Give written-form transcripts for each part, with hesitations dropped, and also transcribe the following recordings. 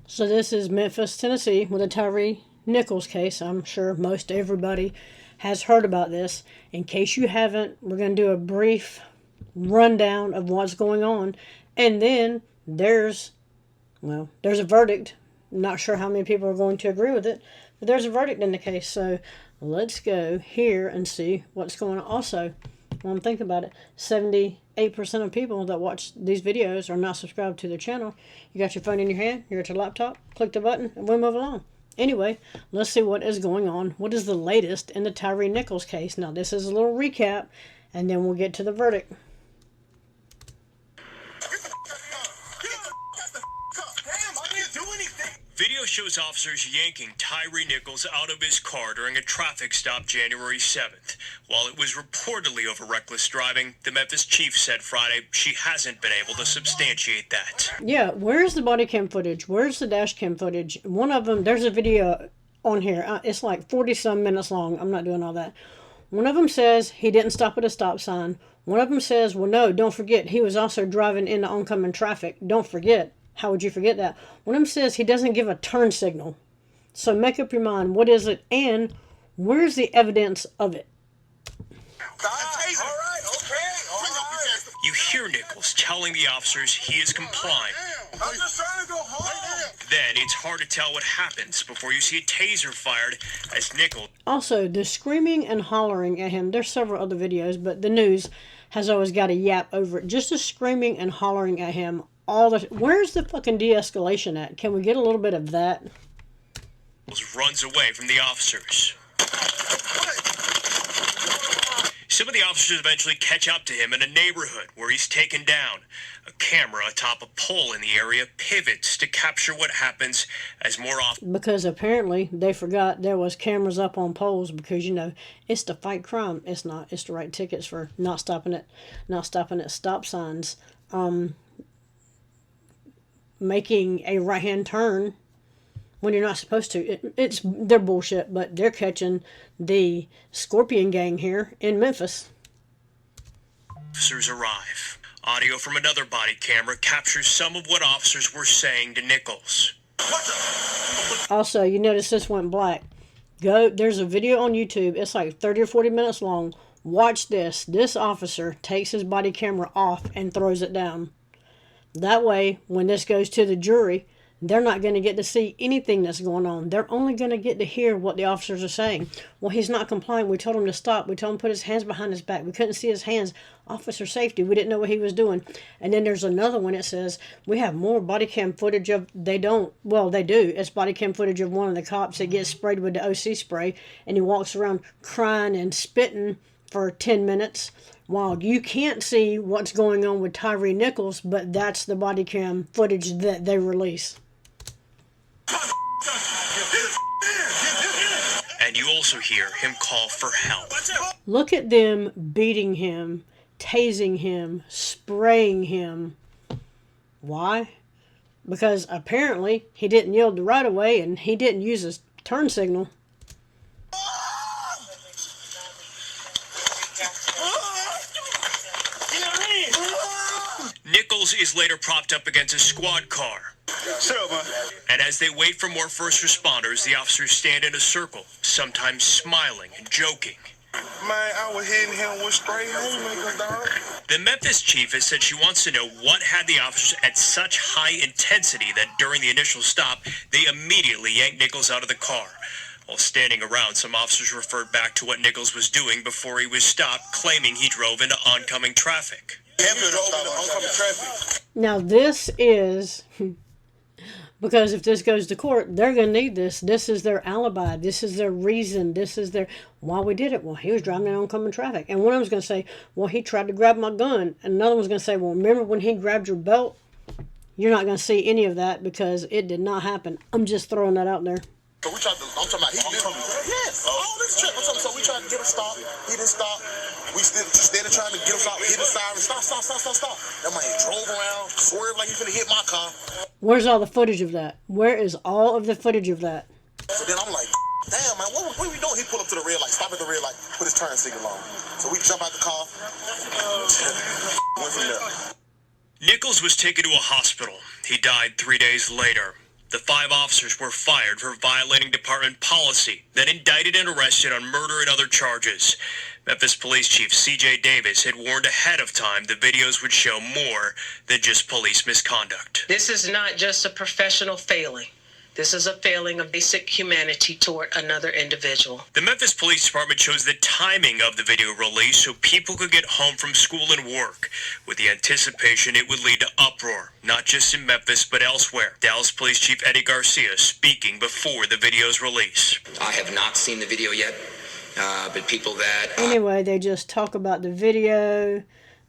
So this is Memphis, Tennessee, with a TYREE NICHOLS case. I'm sure most everybody has heard about this. In case you haven't, we're going to do a brief rundown of what's going on. And then there's a verdict. I'm not sure how many people are going to agree with it, but there's a verdict in the case. So let's go here and see what's going on. Also, when I'm thinking about it, 78% of people that watch these videos are not subscribed to their channel. You got your phone in your hand, you're at your laptop, click the button, and we'll move along. Anyway, let's see what is going on. What is the latest in the TYREE NICHOLS case? Now, this is a little recap, and then we'll get to the verdict. Video shows officers yanking TYREE NICHOLS out of his car during a traffic stop January 7th. While it was reportedly over reckless driving, the Memphis chief said Friday she hasn't been able to substantiate that. Yeah, where's the body cam footage? Where's the dash cam footage? One of them, there's a video on here. It's like 40-some minutes long. I'm not doing all that. One of them says he didn't stop at a stop sign. One of them says, well, no, don't forget, he was also driving into oncoming traffic. Don't forget. How would you forget that? One of them says he doesn't give a turn signal. So make up your mind. What is it? And where's the evidence of it? You hear Nichols telling the officers he is complying. I'm just trying to go home. Then it's hard to tell what happens before you see a taser fired as Nichols. Also, the screaming and hollering at him. There's several other videos, but the news has always got a yap over it. Just the screaming and hollering at him. Where's the fucking de-escalation at? Can we get a little bit of that? Runs away from the officers. Some of the officers eventually catch up to him in a neighborhood where he's taken down. A camera atop a pole in the area pivots to capture what happens as more often. Because apparently they forgot there was cameras up on poles because, you know, it's to fight crime. It's not. It's to write tickets for not stopping at stop signs. Making a right-hand turn when you're not supposed to. They're bullshit, but they're catching the Scorpion gang here in Memphis. Officers arrive. Audio from another body camera captures some of what officers were saying to Nichols. Also, you notice this went black. There's a video on YouTube. It's like 30 or 40 minutes long. Watch this. This officer takes his body camera off and throws it down. That way, when this goes to the jury, they're not going to get to see anything that's going on. They're only going to get to hear what the officers are saying. Well, he's not complying. We told him to stop. We told him to put his hands behind his back. We couldn't see his hands. Officer safety. We didn't know what he was doing. And then there's another one that says, we have more body cam footage of, they don't. Well, they do. It's body cam footage of one of the cops that gets sprayed with the OC spray. And he walks around crying and spitting for 10 minutes. While you can't see what's going on with TYREE NICHOLS, but that's the body cam footage that they release. And you also hear him call for help. Look at them beating him, tasing him, spraying him. Why? Because apparently he didn't yield the right of way and he didn't use his turn signal. Nichols is later propped up against a squad car. And as they wait for more first responders, the officers stand in a circle, sometimes smiling and joking. Man, I was hitting him with straight haymakers, dog. The Memphis chief has said she wants to know what had the officers at such high intensity that during the initial stop, they immediately yanked Nichols out of the car. While standing around, some officers referred back to what Nichols was doing before he was stopped, claiming he drove into oncoming traffic. Now this is, because if this goes to court, they're going to need this. This is their alibi. This is their reason. This is their, why we did it. Well, he was driving in oncoming traffic. And one of them's going to say, well, he tried to grab my gun. And another one's going to say, well, remember when he grabbed your belt? You're not going to see any of that because it did not happen. I'm just throwing that out there. So we tried to, I'm talking about, yes, all this trip. So we tried to get him stopped. He didn't stop. We still trying to get him stopped. Hit the siren. Stop. That man drove around, swerved like he finna hit my car. Where's all the footage of that? Where is all of the footage of that? So then I'm like, damn, man, what are we doing? He pulled up to the red light, stop at the red light, put his turn signal on. So we jump out the car. Went from there. Nichols was taken to a hospital. He died 3 days later. The 5 officers were fired for violating department policy, then indicted and arrested on murder and other charges. Memphis Police Chief C.J. Davis had warned ahead of time the videos would show more than just police misconduct. This is not just a professional failing. This is a failing of basic humanity toward another individual. The Memphis Police Department chose the timing of the video release so people could get home from school and work, with the anticipation it would lead to uproar, not just in Memphis but elsewhere. Dallas Police Chief Eddie Garcia speaking before the video's release. I have not seen the video yet, but people that... Anyway, they just talk about the video.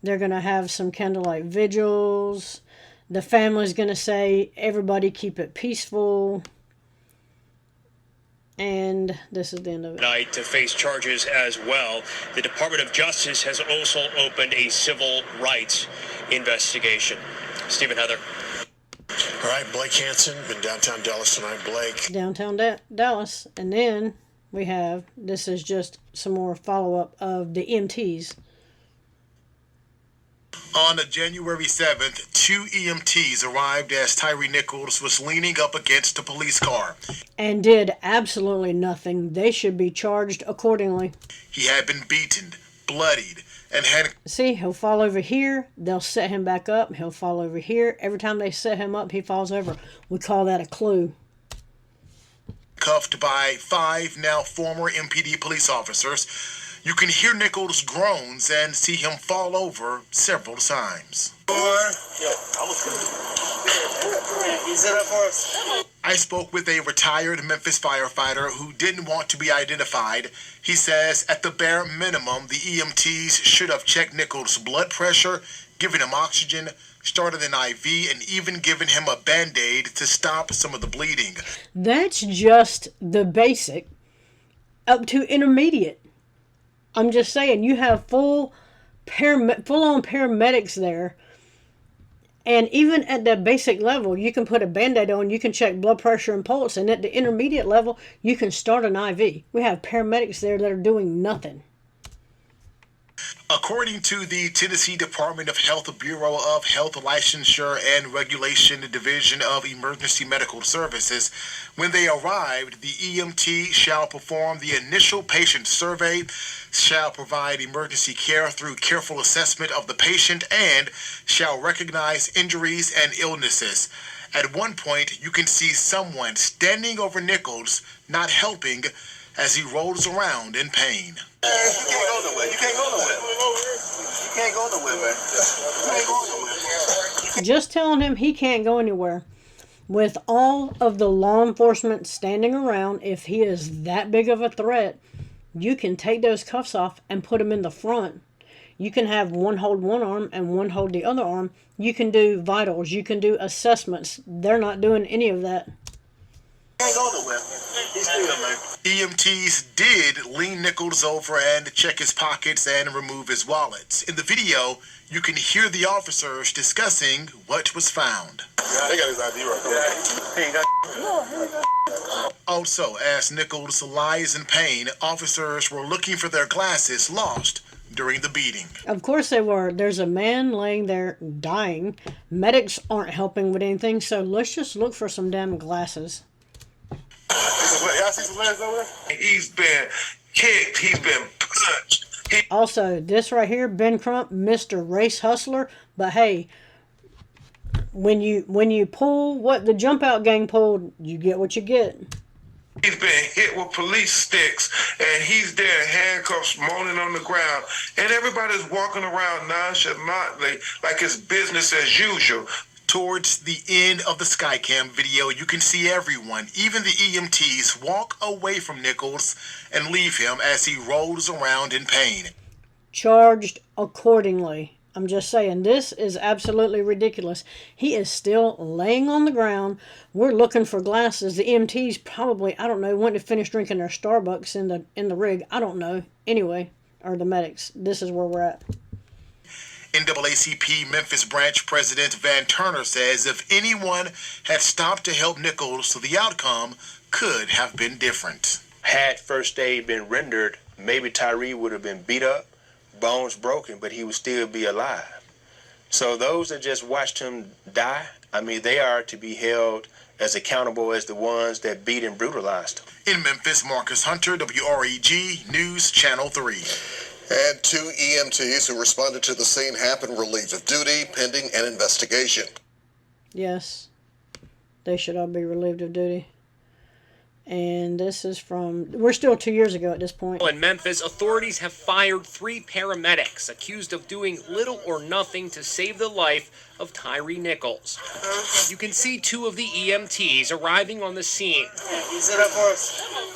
They're going to have some candlelight vigils. The family's going to say, everybody keep it peaceful. And this is the end of it. Tonight to face charges as well. The Department of Justice has also opened a civil rights investigation. Stephen, Heather. All right, Blake Hansen in downtown Dallas tonight. Blake. Downtown Dallas. And then we have, this is just some more follow-up of the EMTs. On January 7th, 2 EMTs arrived as TYREE NICHOLS was leaning up against a police car. And did absolutely nothing. They should be charged accordingly. He had been beaten, bloodied, and had See, he'll fall over here. They'll set him back up. He'll fall over here. Every time they set him up, he falls over. We call that a clue. cuffed by 5 now former MPD police officers. You can hear Nichols' groans and see him fall over several times. I spoke with a retired Memphis firefighter who didn't want to be identified. He says at the bare minimum, the EMTs should have checked Nichols' blood pressure, given him oxygen, started an IV, and even given him a Band-Aid to stop some of the bleeding. That's just the basic up to intermediate. I'm just saying, you have full-on paramedics there. And even at that basic level, you can put a Band-Aid on, you can check blood pressure and pulse. And at the intermediate level, you can start an IV. We have paramedics there that are doing nothing. According to the Tennessee Department of Health Bureau of Health Licensure and Regulation Division of Emergency Medical Services, when they arrived, the EMT shall perform the initial patient survey, shall provide emergency care through careful assessment of the patient, and shall recognize injuries and illnesses. At one point, you can see someone standing over Nichols, not helping, as he rolls around in pain. You can't go nowhere. You can't go nowhere. You can't go nowhere, man. You can't go nowhere. Just telling him he can't go anywhere. With all of the law enforcement standing around, if he is that big of a threat, you can take those cuffs off and put him in the front. You can have one hold one arm and one hold the other arm. You can do vitals. You can do assessments. They're not doing any of that. Can't go nowhere. He's still, man. EMTs did lean Nichols over and check his pockets and remove his wallets. In the video, you can hear the officers discussing what was found. They got his ID right there. He ain't got. Also, as Nichols lies in pain, officers were looking for their glasses lost during the beating. Of course they were. There's a man laying there dying. Medics aren't helping with anything, so let's just look for some damn glasses. Y'all see some legs over there? He's been kicked. He's been punched. Also, this right here, Ben Crump, Mr. Race Hustler. But hey, when you pull what the jump out gang pulled, you get what you get. He's been hit with police sticks, and he's there in handcuffs, moaning on the ground. And everybody's walking around nonchalantly like it's business as usual. Towards the end of the Skycam video, you can see everyone, even the EMTs, walk away from Nichols and leave him as he rolls around in pain. Charged accordingly. I'm just saying, this is absolutely ridiculous. He is still laying on the ground. We're looking for glasses. The EMTs probably, I don't know, went to finish drinking their Starbucks in the rig. I don't know. Anyway, or the medics. This is where we're at. NAACP Memphis branch president Van Turner says if anyone had stopped to help Nichols, the outcome could have been different. Had first aid been rendered, maybe TYREE would have been beat up, bones broken, but he would still be alive. So those that just watched him die, I mean, they are to be held as accountable as the ones that beat and brutalized him. In Memphis, Marcus Hunter, WREG News Channel 3. And 2 EMTs who responded to the scene have been relieved of duty pending an investigation. Yes, they should all be relieved of duty. And this is from, we're still 2 years ago at this point. In Memphis, authorities have fired 3 paramedics accused of doing little or nothing to save the life of TYREE NICHOLS. You can see 2 of the EMTs arriving on the scene.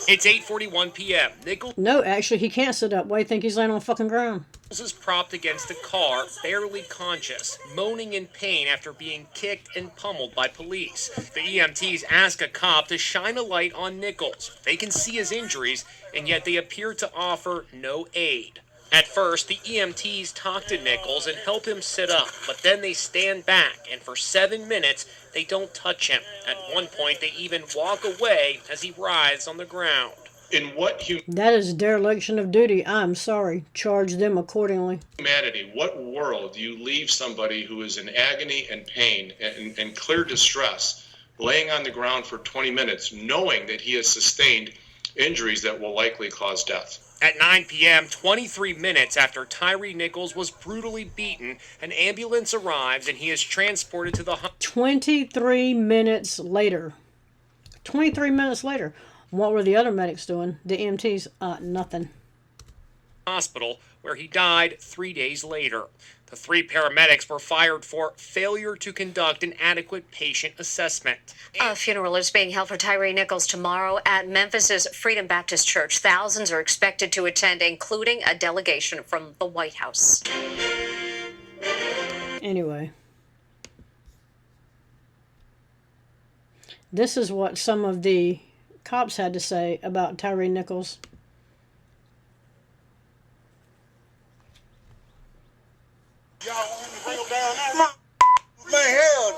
It's 8:41 p.m. Nichols No, actually, he can't sit up. Why do you think he's laying on the fucking ground? is propped against the car, barely conscious, moaning in pain after being kicked and pummeled by police. The EMTs ask a cop to shine a light on Nichols. They can see his injuries, and yet they appear to offer no aid. At first, the EMTs talk to Nichols and help him sit up, but then they stand back, and for 7 minutes, they don't touch him. At one point, they even walk away as he writhes on the ground. That is dereliction of duty. I'm sorry. Charge them accordingly. Humanity, what world do you leave somebody who is in agony and pain and clear distress, laying on the ground for 20 minutes, knowing that he has sustained injuries that will likely cause death? At 9 p.m., 23 minutes after TYREE Nichols was brutally beaten, an ambulance arrives and he is transported to the 23 minutes later. 23 minutes later. What were the other medics doing? The EMTs? Nothing. Hospital, where he died 3 days later. The 3 paramedics were fired for failure to conduct an adequate patient assessment. A funeral is being held for TYREE Nichols tomorrow at Memphis's Freedom Baptist Church. Thousands are expected to attend, including a delegation from the White House. Anyway. This is what some of the cops had to say about TYREE Nichols. Y'all want him to bring him down there? Man, hell.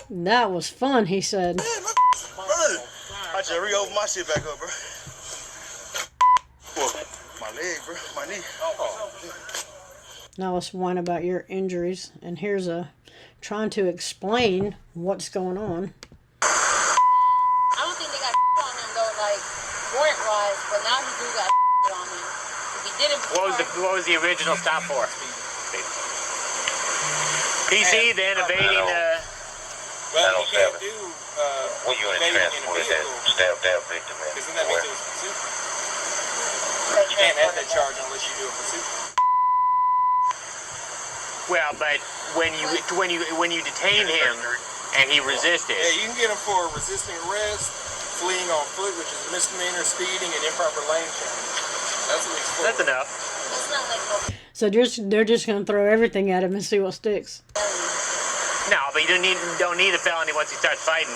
That was fun, he said. I just re-open my shit back up, bro. My leg, bro. My knee. Now let's whine about your injuries. And here's a trying to explain what's going on. I don't think they got on him though, like warrant-wise, but now he do got on him. If he didn't before, What was the original stop for? PC then evading the... Well, he can't do when you in transport that stabbed out victim in isn't that make it a pursuit? You can't have that charge unless you do a pursuit. Well, but when you detain him and he resisted... Yeah, you can get him for resisting arrest, fleeing on foot, which is misdemeanor, speeding, and improper lane change. That's what it's for. That's enough. it's not like So they're just going to throw everything at him and see what sticks. No, but you don't need a felony once he starts fighting.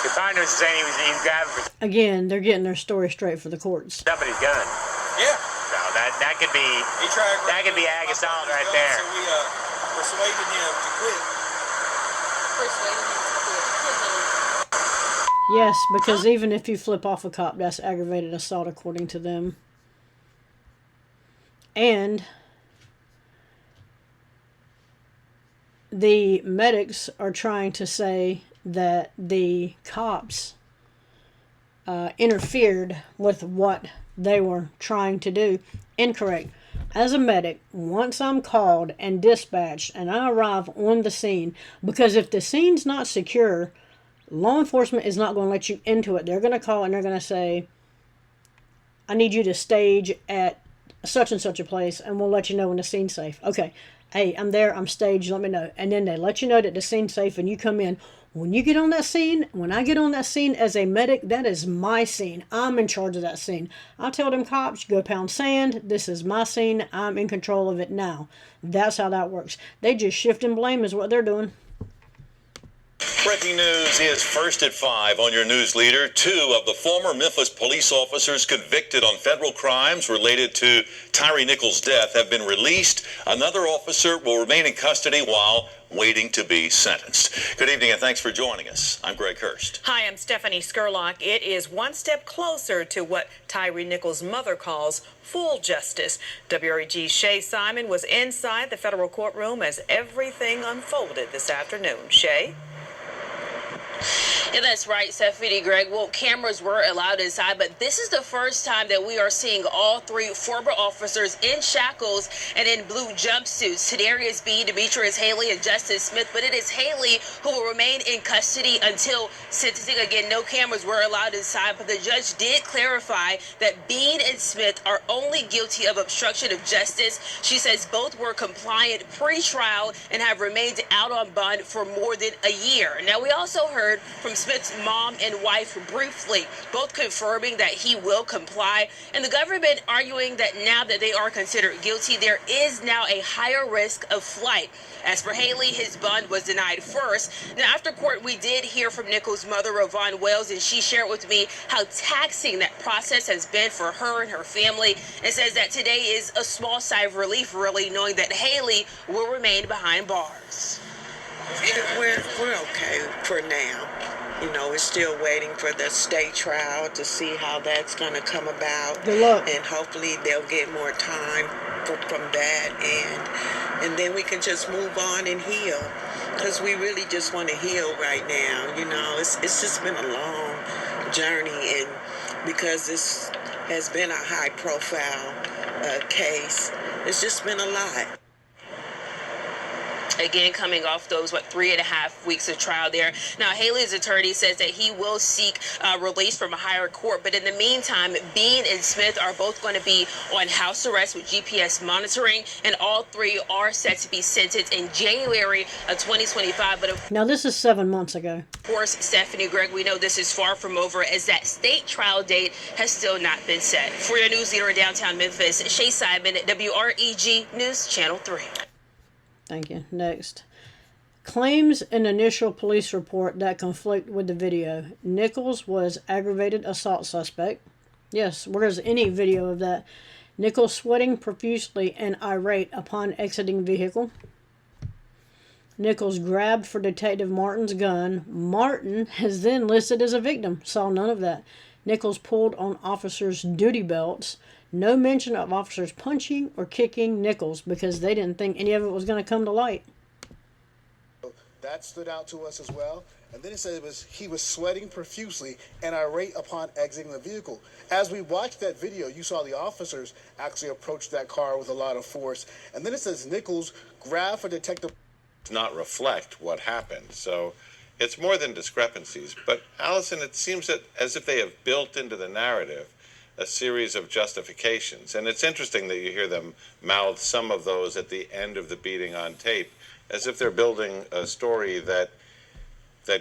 The partner was saying he was grabbing for Again, they're getting their story straight for the courts. somebody's gun. Yeah. So that could be ag assault right there. So we persuaded him to quit. persuading him to quit. Yes, because even if you flip off a cop, that's aggravated assault according to them. And the medics are trying to say that the cops interfered with what they were trying to do. Incorrect. As a medic, once I'm called and dispatched and I arrive on the scene, because if the scene's not secure, law enforcement is not going to let you into it. They're going to call and they're going to say, I need you to stage at such and such a place and we'll let you know when the scene's safe. Okay, hey, I'm there, I'm staged, let me know. And then they let you know that the scene's safe and you come in. When you get on that scene, when I get on that scene as a medic, that is my scene. I'm in charge of that scene. I tell them cops, go pound sand. This is my scene. I'm in control of it now. That's how that works. They just shift and blame is what they're doing. Breaking news is first at 5 on your news leader. 2 of the former Memphis police officers convicted on federal crimes related to TYREE Nichols' death have been released. Another officer will remain in custody while waiting to be sentenced. Good evening and thanks for joining us. I'm Greg Hurst. Hi, I'm Stephanie Skurlock. It is one step closer to what TYREE Nichols' mother calls full justice. WREG's Shay Simon was inside the federal courtroom as everything unfolded this afternoon. Shay? Yeah, that's right, Stephanie, Greg. Well, cameras were allowed inside, but this is the first time that we are seeing all 3 former officers in shackles and in blue jumpsuits. Tadarius B, Demetrius Haley, and Justice Smith, but it is Haley who will remain in custody until sentencing. Again, no cameras were allowed inside, but the judge did clarify that Bean and Smith are only guilty of obstruction of justice. She says both were compliant pre-trial and have remained out on bond for more than a year. Now, we also heard from Smith's mom and wife briefly, both confirming that he will comply, and the government arguing that now that they are considered guilty, there is now a higher risk of flight. As for Haley, his bond was denied first. Now, after court, we did hear from Nichols' mother, Ravon Wells, and she shared with me how taxing that process has been for her and her family, and says that today is a small sigh of relief, really, knowing that Haley will remain behind bars. We're okay for now. You know, we're still waiting for the state trial to see how that's going to come about. Good luck. And hopefully they'll get more time from that, and then we can just move on and heal, because we really just want to heal right now. You know, it's just been a long journey, and because this has been a high-profile case, it's just been a lot. Again, coming off those, 3.5 weeks of trial there. Now, Haley's attorney says that he will seek release from a higher court. But in the meantime, Bean and Smith are both going to be on house arrest with GPS monitoring. And all 3 are set to be sentenced in January of 2025. But of Now, this is 7 months ago. course, Stephanie, Greg, we know this is far from over, as that state trial date has still not been set. For your news leader in downtown Memphis, Shay Simon, WREG News Channel 3. Thank you. Next. Claims in initial police report that conflict with the video. Nichols was aggravated assault suspect. Yes, where's any video of that? Nichols sweating profusely and irate upon exiting vehicle. Nichols grabbed for Detective Martin's gun. Martin is then listed as a victim. Saw none of that. Nichols pulled on officers' duty belts. No mention of officers punching or kicking Nichols because they didn't think any of it was going to come to light. That stood out to us as well. And then it said he was sweating profusely and irate upon exiting the vehicle. As we watched that video, you saw the officers actually approach that car with a lot of force. And then it says Nichols grabbed for Detective. Not reflect what happened. So it's more than discrepancies. But Allison, it seems that as if they have built into the narrative a series of justifications. And it's interesting that you hear them mouth some of those at the end of the beating on tape, as if they're building a story that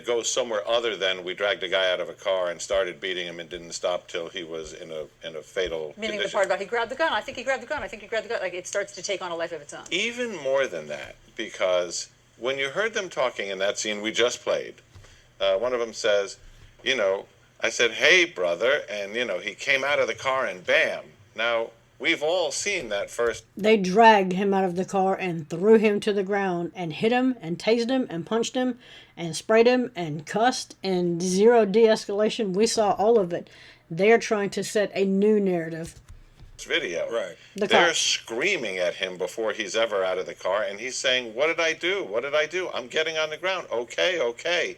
goes somewhere other than we dragged a guy out of a car and started beating him and didn't stop till he was in a fatal Meaning condition. the part about he grabbed the gun, I think he grabbed the gun, I think he grabbed the gun. Like, it starts to take on a life of its own. Even more than that, because when you heard them talking in that scene we just played, one of them says, I said, hey, brother, and, he came out of the car and bam. Now, we've all seen that first. They dragged him out of the car and threw him to the ground and hit him and tased him and punched him and sprayed him and cussed and zero de-escalation. We saw all of it. They're trying to set a new narrative. Video. Right. They're screaming at him before he's ever out of the car, and he's saying, what did I do? What did I do? I'm getting on the ground. Okay.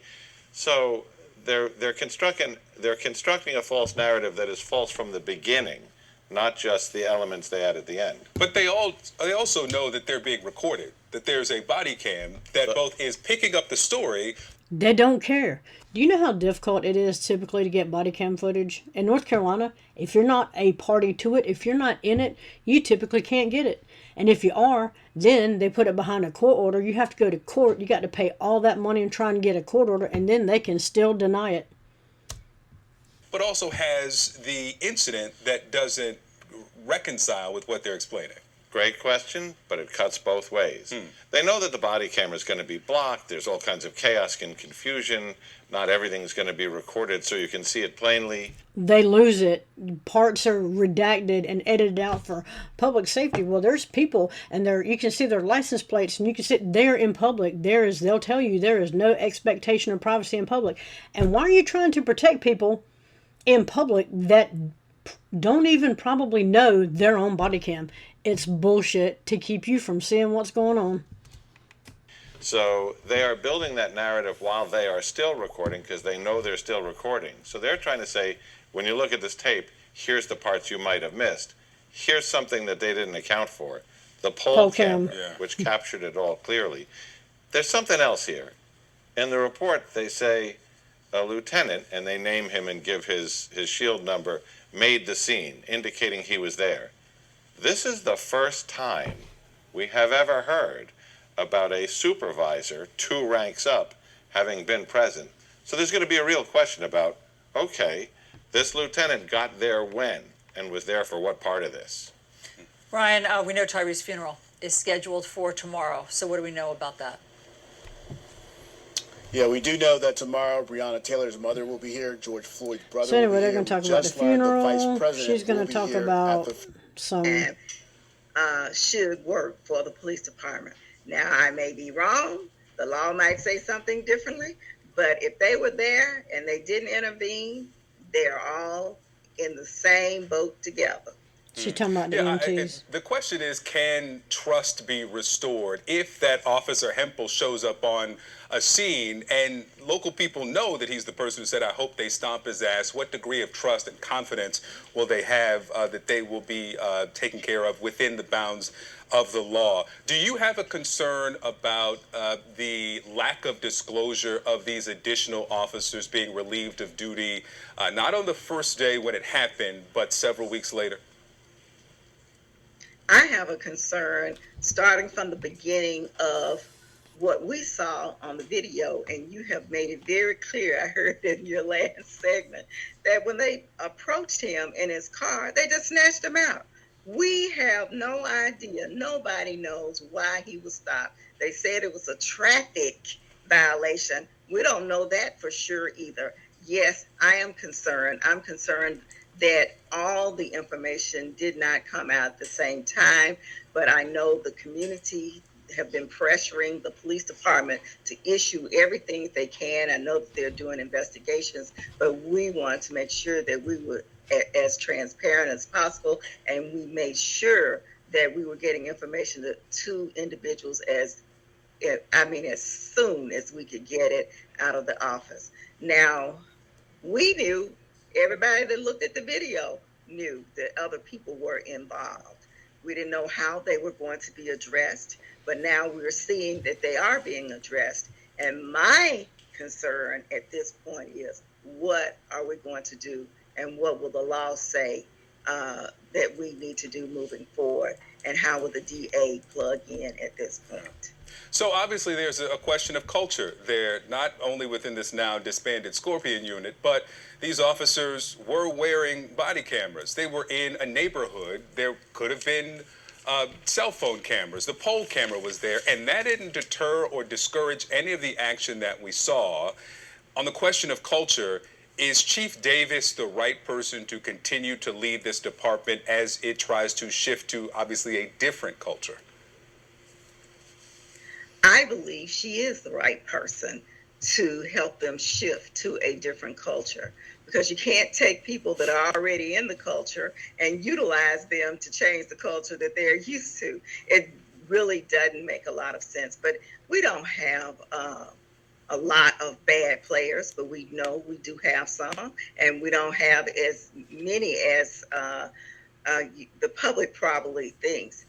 So they're constructing a false narrative that is false from the beginning, not just the elements they add at the end. But they also know that they're being recorded, that there's a body cam that both is picking up the story. They don't care. Do you know how difficult it is typically to get body cam footage? In North Carolina, if you're not a party to it, if you're not in it, you typically can't get it. And if you are, then they put it behind a court order. You have to go to court. You got to pay all that money and try and get a court order, and then they can still deny it. But also has the incident that doesn't reconcile with what they're explaining. Great question, but it cuts both ways. They know that the body camera is going to be blocked. There's all kinds of chaos and confusion. Not everything's going to be recorded so you can see it plainly. They lose it. Parts are redacted and edited out for public safety. Well, there's people, and you can see their license plates, and you can sit there in public. They'll tell you there is no expectation of privacy in public. And why are you trying to protect people in public that don't even probably know they're on body cam? It's bullshit to keep you from seeing what's going on. So they are building that narrative while they are still recording because they know they're still recording. So they're trying to say, when you look at this tape, here's the parts you might have missed. Here's something that they didn't account for. The poll camera, which captured it all clearly. There's something else here. In the report, they say a lieutenant, and they name him and give his shield number, made the scene, indicating he was there. This is the first time we have ever heard about a supervisor 2 ranks up having been present. So there's going to be a real question about, okay, this lieutenant got there when and was there for what part of this? Ryan, we know Tyree's funeral is scheduled for tomorrow. So what do we know about that? Yeah, we do know that tomorrow Breonna Taylor's mother will be here. George Floyd's brother So anyway, will be they're here. going to talk about the funeral. She's going to talk about some... should work for the police department. Now, I may be wrong. The law might say something differently. But if they were there and they didn't intervene, they're all in the same boat together. She's talking about the EMTs. The question is, can trust be restored if that Officer Hempel shows up on a scene and local people know that he's the person who said, I hope they stomp his ass? What degree of trust and confidence will they have that they will be taken care of within the bounds of the law? Do you have a concern about the lack of disclosure of these additional officers being relieved of duty, not on the first day when it happened, but several weeks later? I have a concern starting from the beginning of what we saw on the video, and you have made it very clear, I heard in your last segment, that when they approached him in his car, they just snatched him out. We have no idea. Nobody knows why he was stopped. They said it was a traffic violation. We don't know that for sure either. Yes, I am concerned. I'm concerned that all the information did not come out at the same time, but I know the community have been pressuring the police department to issue everything they can. I know that they're doing investigations, but we want to make sure that we were as transparent as possible, and we made sure that we were getting information to individuals as soon as we could get it out of the office. Now, we knew, everybody that looked at the video knew that other people were involved. We didn't know how they were going to be addressed, but now we're seeing that they are being addressed. And my concern at this point is, what are we going to do, and what will the law say that we need to do moving forward, and how will the DA plug in at this point? So obviously there's a question of culture there, not only within this now disbanded Scorpion unit, but these officers were wearing body cameras. They were in a neighborhood. There could have been cell phone cameras. The poll camera was there, and that didn't deter or discourage any of the action that we saw. On the question of culture, is Chief Davis the right person to continue to lead this department as it tries to shift to obviously a different culture? I believe she is the right person to help them shift to a different culture, because you can't take people that are already in the culture and utilize them to change the culture that they're used to. It really doesn't make a lot of sense. But we don't have a lot of bad players, but we know we do have some, and we don't have as many as the public probably thinks.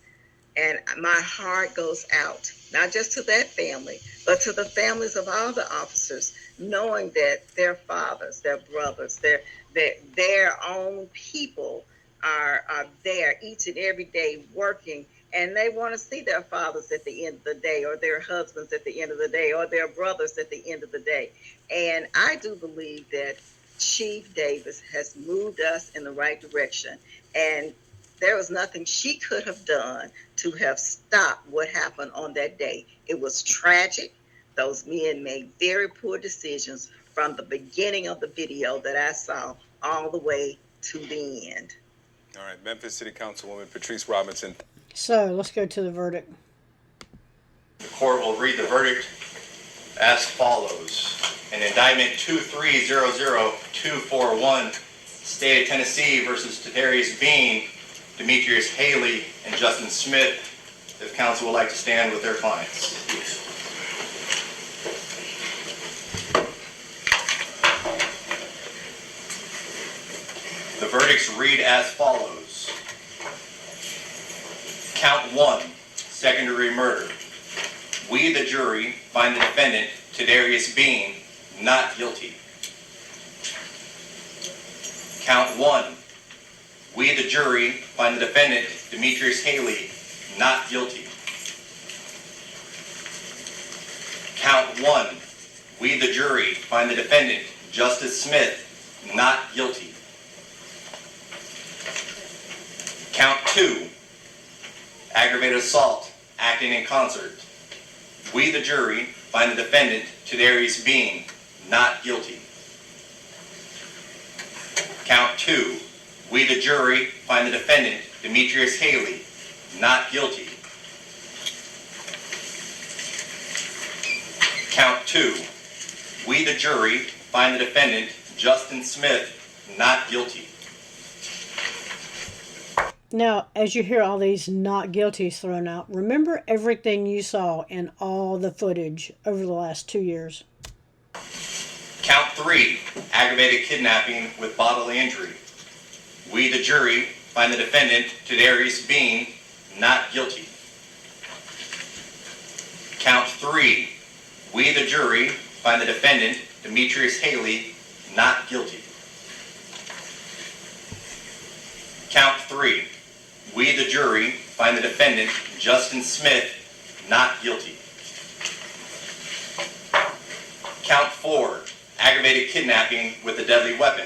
And my heart goes out, not just to that family, but to the families of all the officers, knowing that their fathers, their brothers, their own people are there each and every day working, and they want to see their fathers at the end of the day, or their husbands at the end of the day, or their brothers at the end of the day. And I do believe that Chief Davis has moved us in the right direction. And There was nothing she could have done to have stopped what happened on that day. It was tragic. Those men made very poor decisions from the beginning of the video that I saw all the way to the end. All right, Memphis City Councilwoman Patrice Robinson. So let's go to the verdict. The court will read the verdict as follows. In indictment 2300241, State of Tennessee versus Darius Bean, Demetrius Haley, and Justin Smith. If counsel would like to stand with their clients. The verdicts read as follows. Count 1, second-degree murder. We, the jury, find the defendant, Darius Bean, not guilty. Count 1. We, the jury, find the defendant, Demetrius Haley, not guilty. Count 1. We, the jury, find the defendant, Justice Smith, not guilty. Count 2. Aggravated assault, acting in concert. We, the jury, find the defendant, Darius Bean, not guilty. Count 2. We, the jury, find the defendant, Demetrius Haley, not guilty. Count 2. We, the jury, find the defendant, Justin Smith, not guilty. Now, as you hear all these not guilties thrown out, remember everything you saw in all the footage over the last 2 years. Count 3. Aggravated kidnapping with bodily injury. We, the jury, find the defendant, Darius Bean, not guilty. Count 3. We, the jury, find the defendant, Demetrius Haley, not guilty. Count 3. We, the jury, find the defendant, Justin Smith, not guilty. Count 4. Aggravated kidnapping with a deadly weapon.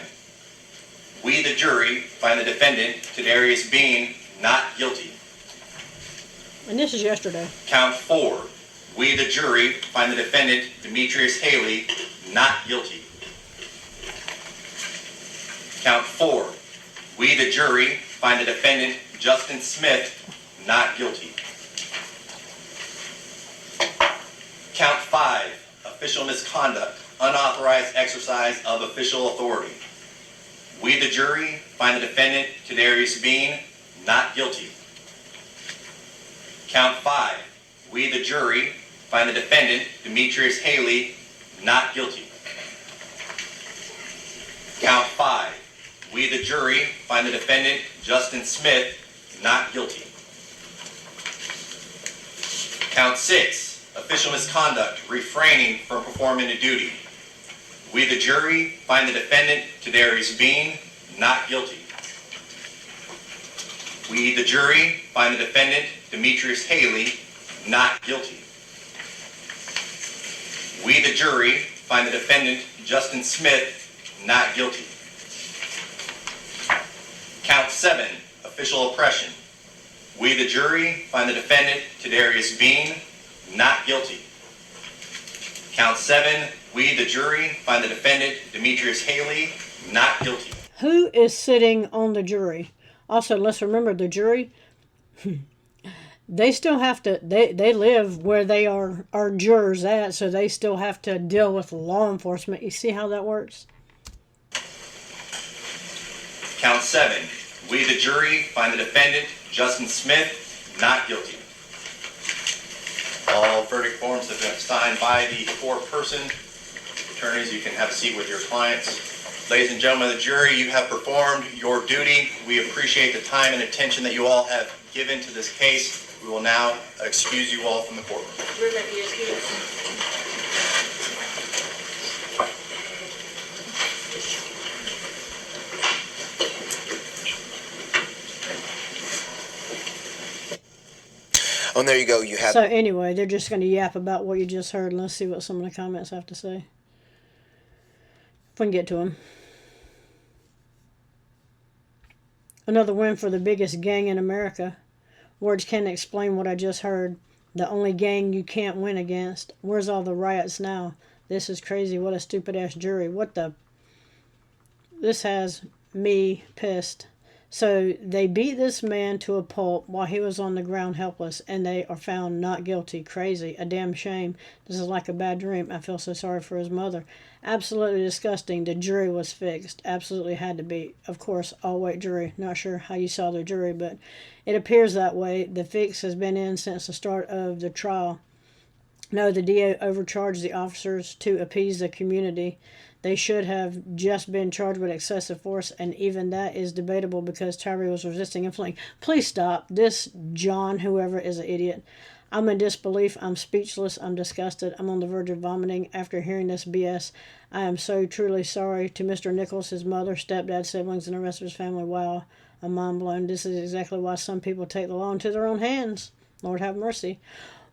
We, the jury, find the defendant, Darius Bean, not guilty. And this is yesterday. Count 4. We, the jury, find the defendant, Demetrius Haley, not guilty. Count 4. We, the jury, find the defendant, Justin Smith, not guilty. Count 5. Official misconduct, unauthorized exercise of official authority. We, the jury, find the defendant, Darius Bean, not guilty. Count 5. We, the jury, find the defendant, Demetrius Haley, not guilty. Count 5. We, the jury, find the defendant, Justin Smith, not guilty. Count 6. Official misconduct, refraining from performing a duty. We, the jury, find the defendant, Darius Bean, not guilty. We, the jury, find the defendant, Demetrius Haley, not guilty. We, the jury, find the defendant, Justin Smith, not guilty. Count 7. Official oppression. We, the jury, find the defendant, Darius Bean, not guilty. Count 7. We, the jury, find the defendant, Demetrius Haley, not guilty. Who is sitting on the jury? Also, let's remember the jury, they still have to, they live where they are jurors at, so they still have to deal with law enforcement. You see how that works? Count 7. We, the jury, find the defendant, Justin Smith, not guilty. All verdict forms have been signed by the foreperson. Attorneys, you can have a seat with your clients. Ladies and gentlemen of the jury, you have performed your duty. We appreciate the time and attention that you all have given to this case. We will now excuse you all from the courtroom. We're going to be excused. Oh, and there you go. You have. So anyway, they're just going to yap about what you just heard. Let's see what some of the comments have to say. If we can get to them. Another win for the biggest gang in America. Words can't explain what I just heard. The only gang you can't win against. Where's all the riots now? This is crazy. What a stupid ass jury. What the... This has me pissed. So they beat this man to a pulp while he was on the ground helpless, and they are found not guilty. Crazy. A damn shame. This is like a bad dream. I feel so sorry for his mother. Absolutely disgusting. The jury was fixed. Absolutely had to be. Of course, all-white jury. Not sure how you saw the jury, but it appears that way. The fix has been in since the start of the trial. No, the DA overcharged the officers to appease the community. They should have just been charged with excessive force, and even that is debatable because TYREE was resisting and fleeing. Please stop. This John, whoever, is an idiot. I'm in disbelief. I'm speechless. I'm disgusted. I'm on the verge of vomiting after hearing this BS. I am so truly sorry to Mr. Nichols, his mother, stepdad, siblings, and the rest of his family. Wow, I'm mind blown. This is exactly why some people take the law into their own hands. Lord have mercy.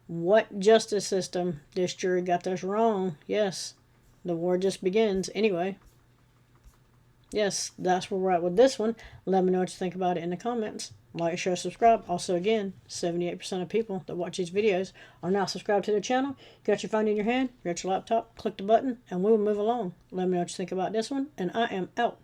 What justice system? This jury got this wrong. Yes. The war just begins. Anyway. Yes, that's where we're at with this one. Let me know what you think about it in the comments. Like, share, subscribe. Also, again, 78% of people that watch these videos are now subscribed to the channel. You got your phone in your hand, you're at your laptop, click the button, and we will move along. Let me know what you think about this one, and I am out.